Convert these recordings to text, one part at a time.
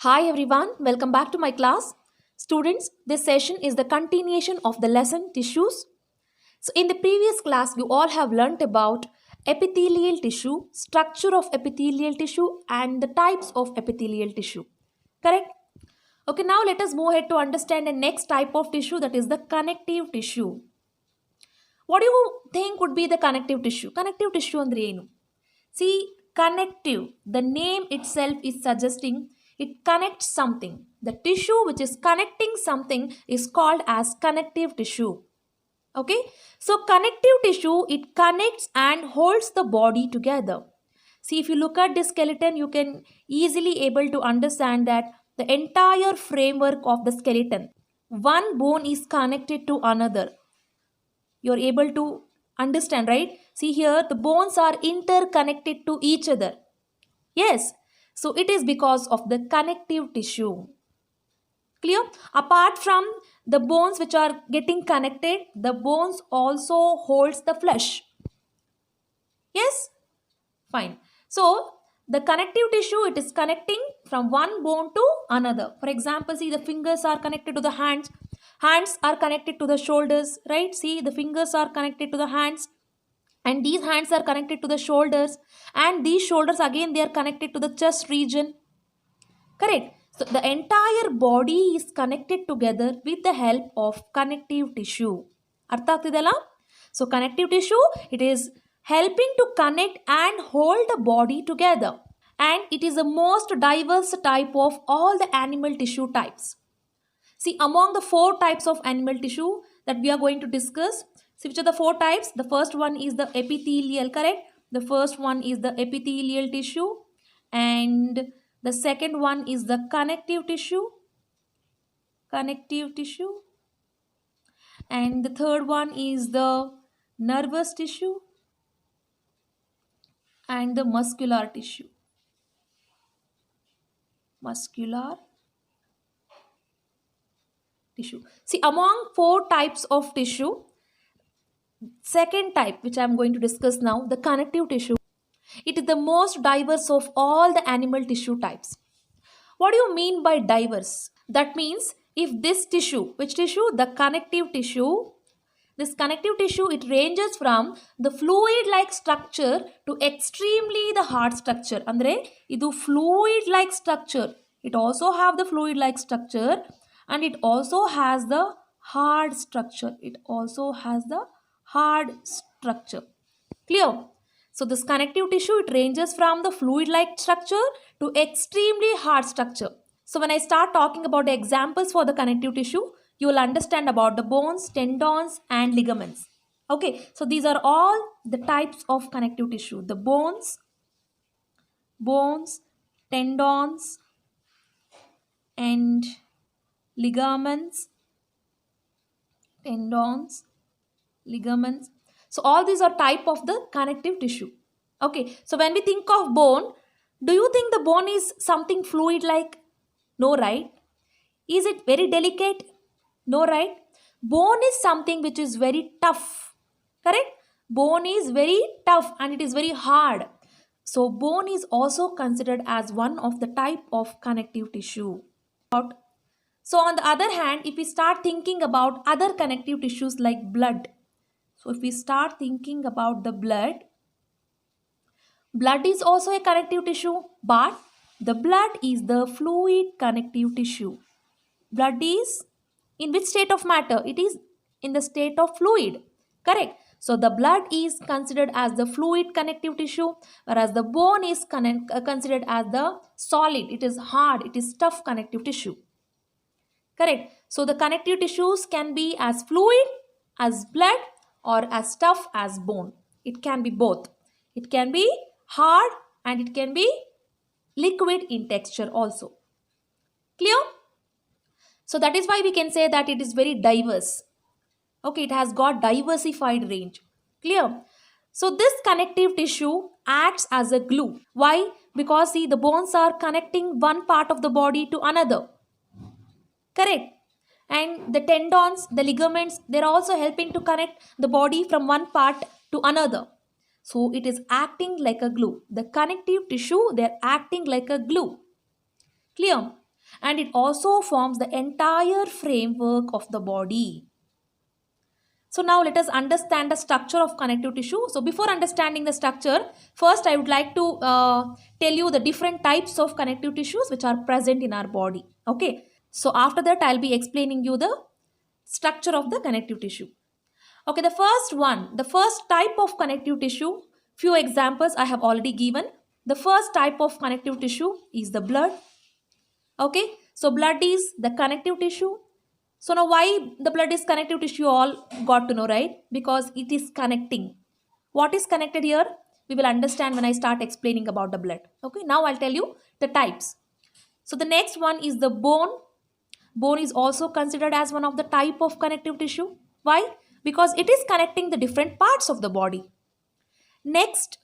Hi everyone, welcome back to my class. Students, this session is the continuation of the lesson tissues. So in the previous class, you all have learnt about epithelial tissue, structure of epithelial tissue and the types of epithelial tissue. Correct? Okay, now let us move ahead to understand the next type of tissue, that is the connective tissue. What do you think would be the connective tissue? Connective tissue andre ಏನು? See, connective, the name itself is suggesting it connects something. The tissue which is connecting something is called as connective tissue. Okay, so connective tissue, it connects and holds the body together. See, if you look at this skeleton, you can easily able to understand that the entire framework of the skeleton, one bone is connected to another. You're able to understand, right? See here, the bones are interconnected to each other. Yes, so it is because of the connective tissue. Clear? Apart from the bones which are getting connected, the bones also holds the flesh. Yes, fine. So the connective tissue, it is connecting from one bone to another. For example, see, the fingers are connected to the hands, hands are connected to the shoulders, right? See, the fingers are connected to the hands, and these hands are connected to the shoulders, and these shoulders again, they are connected to the chest region. Correct? So the entire body is connected together with the help of connective tissue. ಅರ್ಥ ಆಗ್ತಿದೆಯಲ್ಲ? So connective tissue, it is helping to connect and hold the body together, and it is the most diverse type of all the animal tissue types. See, among the four types of animal tissue that we are going to discuss, see which are the four types. The first one is the epithelial, correct? The first one is the epithelial tissue, and the second one is the connective tissue, connective tissue, and the third one is the nervous tissue, and the muscular tissue, muscular tissue. See, among four types of tissue, second type which I am going to discuss now, the connective tissue, it is the most diverse of all the animal tissue types. What do you mean by diverse? That means if this tissue, which tissue? The connective tissue. This connective tissue, it ranges from the fluid-like structure to extremely the hard structure. Andre, idu fluid-like structure. It also have the fluid-like structure, and it also has the hard structure. It also has the hard structure. Clear? So this connective tissue, it ranges from the fluid-like structure to extremely hard structure. So when I start talking about the examples for the connective tissue, you will understand about the bones, tendons and ligaments. Okay, so these are all the types of connective tissue. The bones, tendons and ligaments, tendons, ligaments. So all these are type of the connective tissue. Okay, so when we think of bone, do you think the bone is something fluid like? No, right? Is it very delicate? No, right? Bone is something which is very tough. Correct? Bone is very tough and it is very hard. So bone is also considered as one of the type of connective tissue. So on the other hand, if we start thinking about other connective tissues like blood. So if we start thinking about the blood is also a connective tissue, but the blood is the fluid connective tissue. Blood is in which state of matter? It is in the state of fluid. Correct? So the blood is considered as the fluid connective tissue, whereas the bone is considered as the solid. It is hard. It is tough connective tissue. Correct? So the connective tissues can be as fluid as blood or as tough as bone. It can be both. It can be hard and it can be liquid in texture also. Clear? So that is why we can say that it is very diverse. Okay, it has got diversified range. Clear? So this connective tissue acts as a glue. Why? Because see, the bones are connecting one part of the body to another. Correct? And the tendons, the ligaments, they are also helping to connect the body from one part to another. So it is acting like a glue. The connective tissue, they are acting like a glue. Clear? and it also forms the entire framework of the body. So now let us understand the structure of connective tissue. So before understanding the structure, first I would like to tell you the different types of connective tissues which are present in our body. Okay. So after that, I'll be explaining you the structure of the connective tissue. Okay, the first type of connective tissue, few examples I have already given. The first type of connective tissue is the blood. Okay, so blood is the connective tissue. So now why the blood is connective tissue, you all got to know, right? Because it is connecting. What is connected here? We will understand when I start explaining about the blood. Okay, now I'll tell you the types. So the next one is the bone. Bone is also considered as one of the type of connective tissue. Why? Because it is connecting the different parts of the body. Next,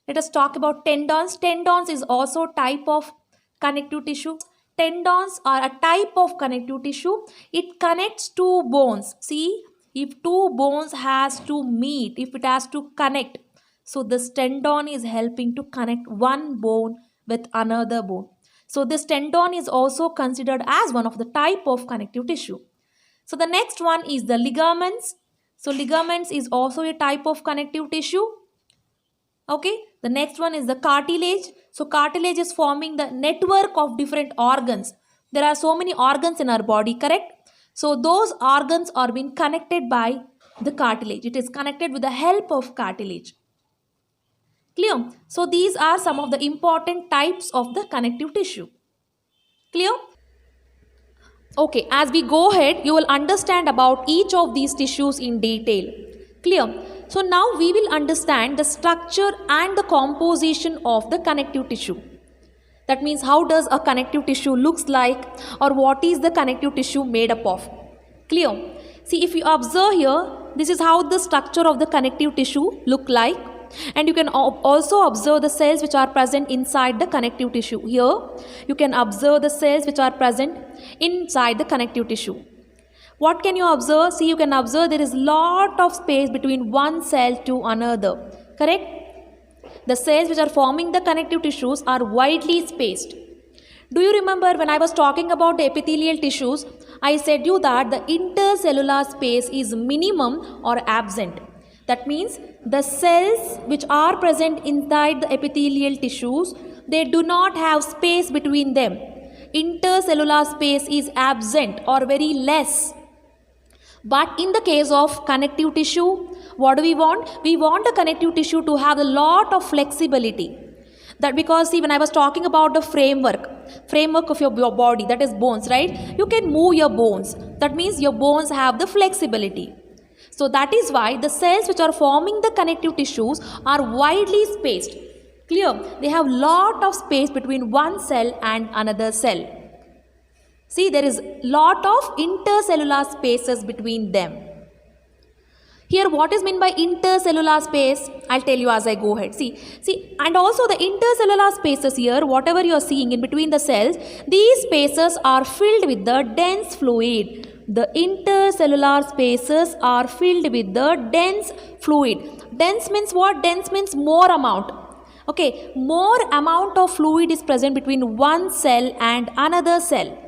let us talk about tendons. Tendons is also type of connective tissue. Tendons are a type of connective tissue. It connects two bones. See, if two bones has to meet, if it has to connect, so this tendon is helping to connect one bone with another bone. So this tendon is also considered as one of the type of connective tissue. So the next one is the ligaments. So ligaments is also a type of connective tissue. Okay, the next one is the cartilage. So cartilage is forming the network of different organs. There are so many organs in our body, correct? So those organs are being connected by the cartilage. It is connected with the help of cartilage. Clear? So these are some of the important types of the connective tissue. Clear? Okay, as we go ahead, you will understand about each of these tissues in detail. Clear? So now we will understand the structure and the composition of the connective tissue. That means how does a connective tissue looks like, or what is the connective tissue made up of. Clear? See, if you observe here, this is how the structure of the connective tissue look like. And you can also observe the cells which are present inside the connective tissue. Here, you can observe the cells which are present inside the connective tissue. What can you observe? See, you can observe there is lot of space between one cell to another. Correct? The cells which are forming the connective tissues are widely spaced. Do you remember when I was talking about the epithelial tissues, I said you that the intercellular space is minimum or absent. That means the cells which are present inside the epithelial tissues, they do not have space between them. Intercellular space is absent or very less. But in the case of connective tissue, what do we want? We want the connective tissue to have a lot of flexibility. That because see, when I was talking about the framework of your body, that is bones, right? You can move your bones. That means your bones have the flexibility. So that is why the cells which are forming the connective tissues are widely spaced. Clear? They have lot of space between one cell and another cell. See, there is lot of intercellular spaces between them. Here, what is meant by intercellular space? I'll tell you as I go ahead. See, and also the intercellular spaces here, whatever you are seeing in between the cells, these spaces are filled with the dense fluid. The intercellular spaces are filled with the dense fluid. Dense means what? Dense means more amount. Okay, more amount of fluid is present between one cell and another cell.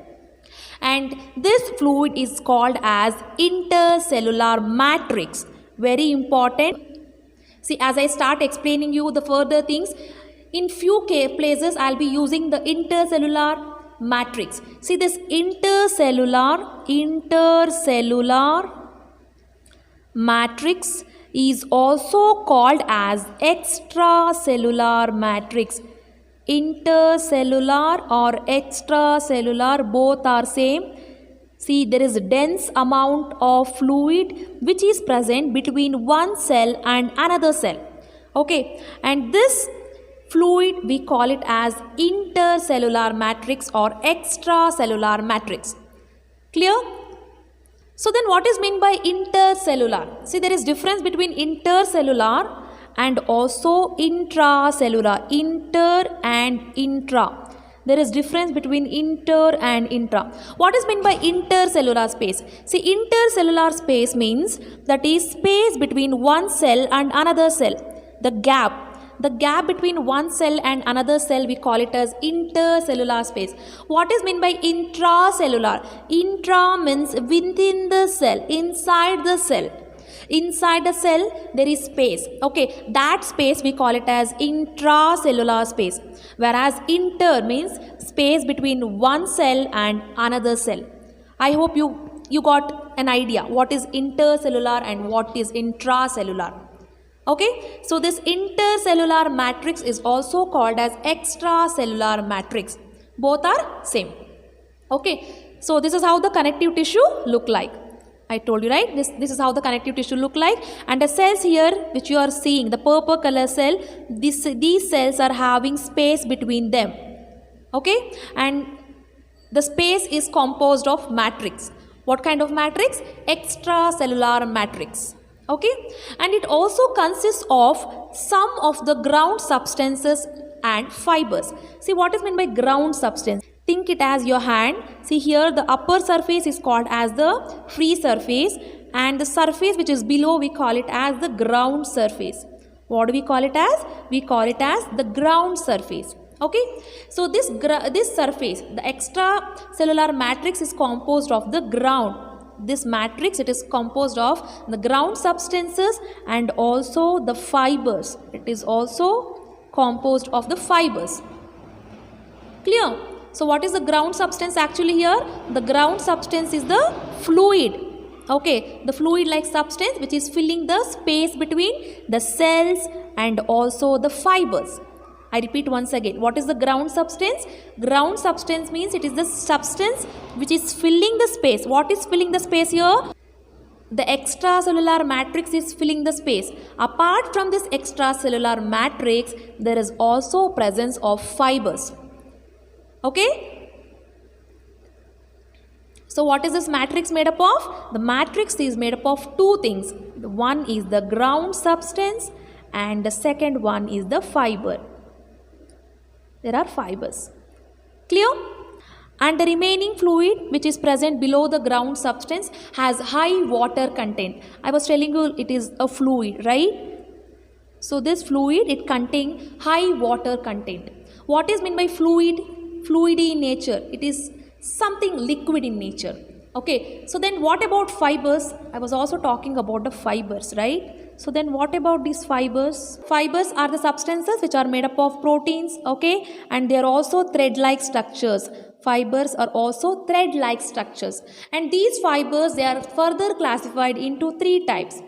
And this fluid is called as intercellular matrix. Very important. See, as I start explaining you the further things, in few places I'll be using the intercellular matrix. See, this intercellular matrix is also called as extracellular matrix. Intercellular or extracellular, both are same. See, there is a dense amount of fluid which is present between one cell and another cell. Okay, and this fluid we call it as intercellular matrix or extracellular matrix. Clear? So then what is meant by intercellular? See, there is difference between intercellular and also intracellular. Inter and intra. There is difference between inter and intra. What is meant by intercellular space? See, intercellular space means that is space between one cell and another cell. The gap The gap between one cell and another cell, we call it as intercellular space. What is meant by intracellular? Intra means within the cell, inside the cell. Inside the cell there is space. Okay, that space we call it as intracellular space. Whereas inter means space between one cell and another cell. I hope you got an idea what is intercellular and what is intracellular. Okay, so this intercellular matrix is also called as extracellular matrix. Both are same. Okay, so this is how the connective tissue look like. I told you, right? This is how the connective tissue look like. And the cells here which you are seeing, the purple color cell, these cells are having space between them. Okay, and the space is composed of matrix. What kind of matrix? Extracellular matrix. Okay, and it also consists of some of the ground substances and fibers. See, what is meant by ground substance? Think it as your hand. See here, the upper surface is called as the free surface, and the surface which is below we call it as the ground surface. What do we call it as? We call it as the ground surface. Okay, so this surface, the extracellular matrix, is composed of the ground. This matrix, it is composed of the ground substances and also the fibers. It is also composed of the fibers. Clear? So what is the ground substance actually here? The ground substance is the fluid. Okay, the fluid like substance which is filling the space between the cells and also the fibers. I repeat once again, what is the ground substance? Ground substance means it is the substance which is filling the space. What is filling the space here? The extracellular matrix is filling the space. Apart from this extracellular matrix, there is also presence of fibers. Okay? So what is this matrix made up of? The matrix is made up of two things. One is the ground substance and the second one is the fiber. There are fibers. Clear? And the remaining fluid which is present below the ground substance has high water content. I was telling you it is a fluid, right? So this fluid, it contains high water content. What is meant by fluid? Fluidy in nature. It is something liquid in nature. Okay, so then what about fibers? I was also talking about the fibers, right? So then what about these fibers? Fibers are the substances which are made up of proteins, okay, and they are also thread-like structures. Fibers are also thread-like structures, and these fibers, they are further classified into three types.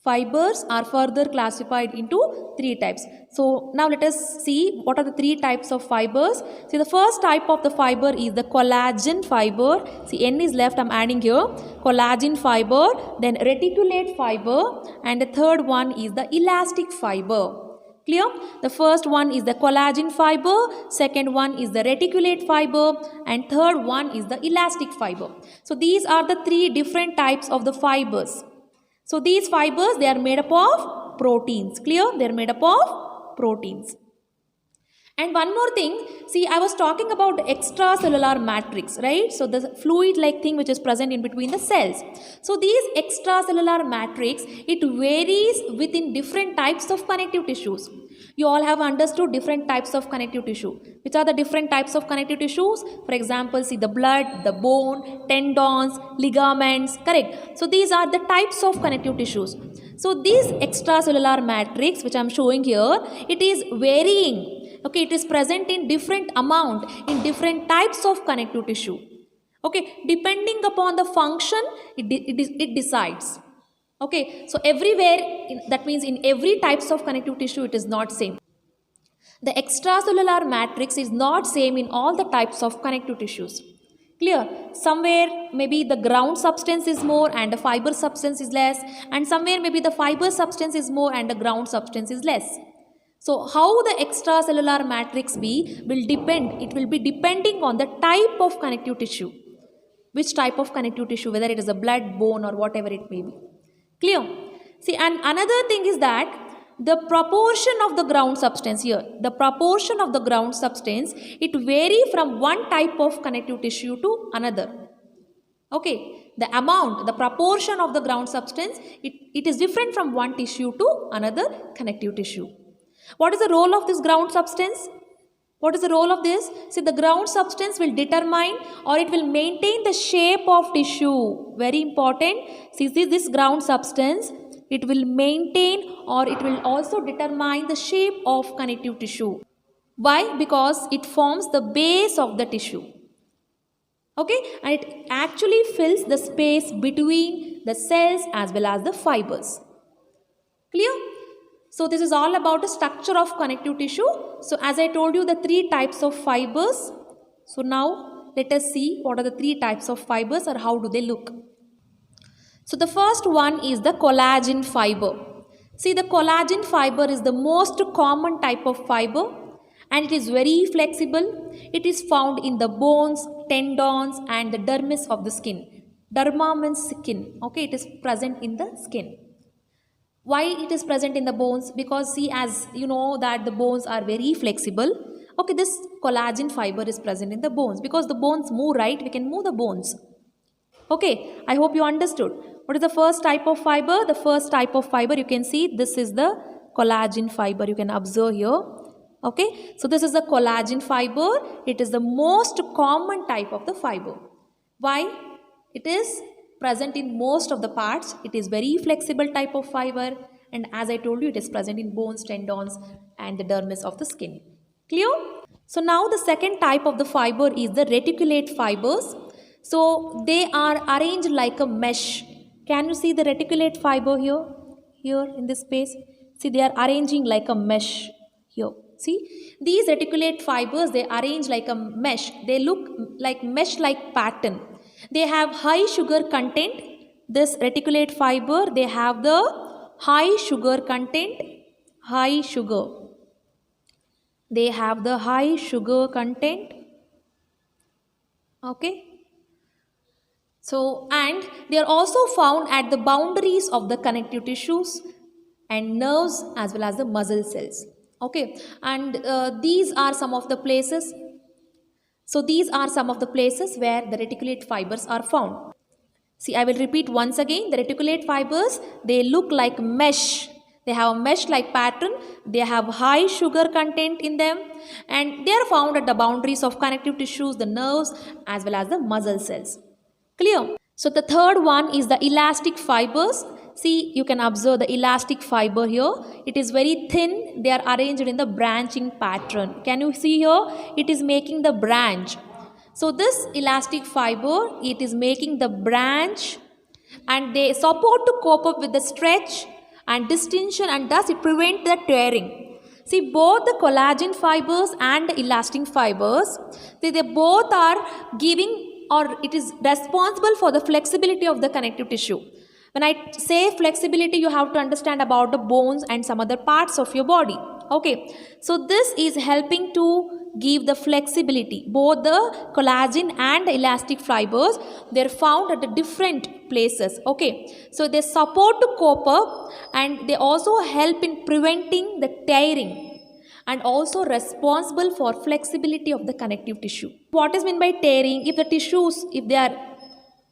Fibers are further classified into three types. So now let us see what are the three types of fibers. See, the first type of the fiber is the collagen fiber. See, N is left, I am adding here. Collagen fiber, then reticulate fiber, and the third one is the elastic fiber. Clear? The first one is the collagen fiber, second one is the reticulate fiber, and third one is the elastic fiber. So these are the three different types of the fibers. So these fibers, they are made up of proteins. Clear? They are made up of proteins. And one more thing, see, I was talking about the extracellular matrix, right? So the fluid-like thing which is present in between the cells. So these extracellular matrix, it varies within different types of connective tissues. You all have understood different types of connective tissue. Which are the different types of connective tissues? For example, see the blood, the bone, tendons, ligaments, correct? So these are the types of connective tissues. So this extracellular matrix which I am showing here, it is varying. Okay, it is present in different amount in different types of connective tissue. Okay, depending upon the function, it decides. Okay, so everywhere, that means in every types of connective tissue, it is not same. The extracellular matrix is not same in all the types of connective tissues. Clear? Somewhere maybe the ground substance is more and the fiber substance is less, and somewhere maybe the fiber substance is more and the ground substance is less. So how the extracellular matrix will depend, it will be depending on the type of connective tissue. Which type of connective tissue, whether it is a blood, bone or whatever it may be. Clear? See, and another thing is that the proportion of the ground substance here, the proportion of the ground substance, it vary from one type of connective tissue to another. Okay, the amount, the proportion of the ground substance, it is different from one tissue to another connective tissue. What is the role of this ground substance? What is the role of this? See, the ground substance will determine or it will maintain the shape of tissue. Very important. See, this ground substance, it will maintain or it will also determine the shape of connective tissue. Why? Because it forms the base of the tissue. Okay, and it actually fills the space between the cells as well as the fibers. Clear? So this is all about the structure of connective tissue. So as I told you, the three types of fibers. So now let us see what are the three types of fibers or how do they look. So the first one is the collagen fiber. See, the collagen fiber is the most common type of fiber and it is very flexible. It is found in the bones, tendons and the dermis of the skin. Derma means skin. Okay, it is present in the skin. Why it is present in the bones? Because see, as you know that the bones are very flexible. Okay, this collagen fiber is present in the bones because the bones move, right? We can move the bones. Okay, I hope you understood. What is the first type of fiber? The first type of fiber, you can see this is the collagen fiber. You can observe here. Okay, so this is the collagen fiber. It is the most common type of the fiber. Why? It is present in most of the parts. It is very flexible type of fiber and as I told you, it is present in bones, tendons and the dermis of the skin. Clear? So now the second type of the fiber is the reticulate fibers. So they are arranged like a mesh. Can you see the reticulate fiber here? Here in this space. See, they are arranging like a mesh here. See, these reticulate fibers, they arrange like a mesh. They look like mesh-like pattern. They have high sugar content. This reticulate fiber, they have the high sugar content. High sugar. They have the high sugar content. Okay. So, and they are also found at the boundaries of the connective tissues and nerves as well as the muscle cells. Okay, and these are some of the places. So these are some of the places where the reticulate fibers are found. See, I will repeat once again. The reticulate fibers, they look like mesh. They have a mesh-like pattern. They have high sugar content in them. And they are found at the boundaries of connective tissues, the nerves, as well as the muscle cells. Clear? So the third one is the elastic fibers. See, you can observe the elastic fiber here. It is very thin. They are arranged in the branching pattern. Can you see here? It is making the branch. So this elastic fiber, it is making the branch and they support to cope up with the stretch and distension and thus it prevents the tearing. See, both the collagen fibers and the elastic fibers, they both are giving or it is responsible for the flexibility of the connective tissue. When I say flexibility, you have to understand about the bones and some other parts of your body. Okay, so this is helping to give the flexibility. Both the collagen and the elastic fibers, they are found at the different places. Okay, so they support to cope up and they also help in preventing the tearing and also responsible for flexibility of the connective tissue. What is meant by tearing? If the tissues, if they are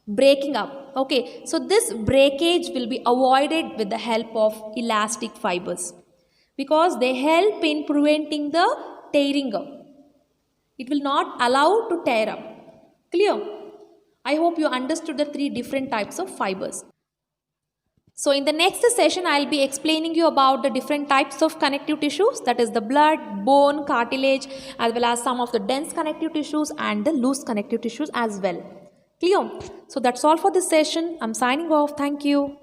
breaking up. Okay, so this breakage will be avoided with the help of elastic fibers because they help in preventing the tearing up. It will not allow to tear up. Clear? I hope you understood the three different types of fibers. So in the next session, I will be explaining you about the different types of connective tissues, that is the blood, bone, cartilage, as well as some of the dense connective tissues and the loose connective tissues as well. Clear? So that's all for this session. I'm signing off. Thank you.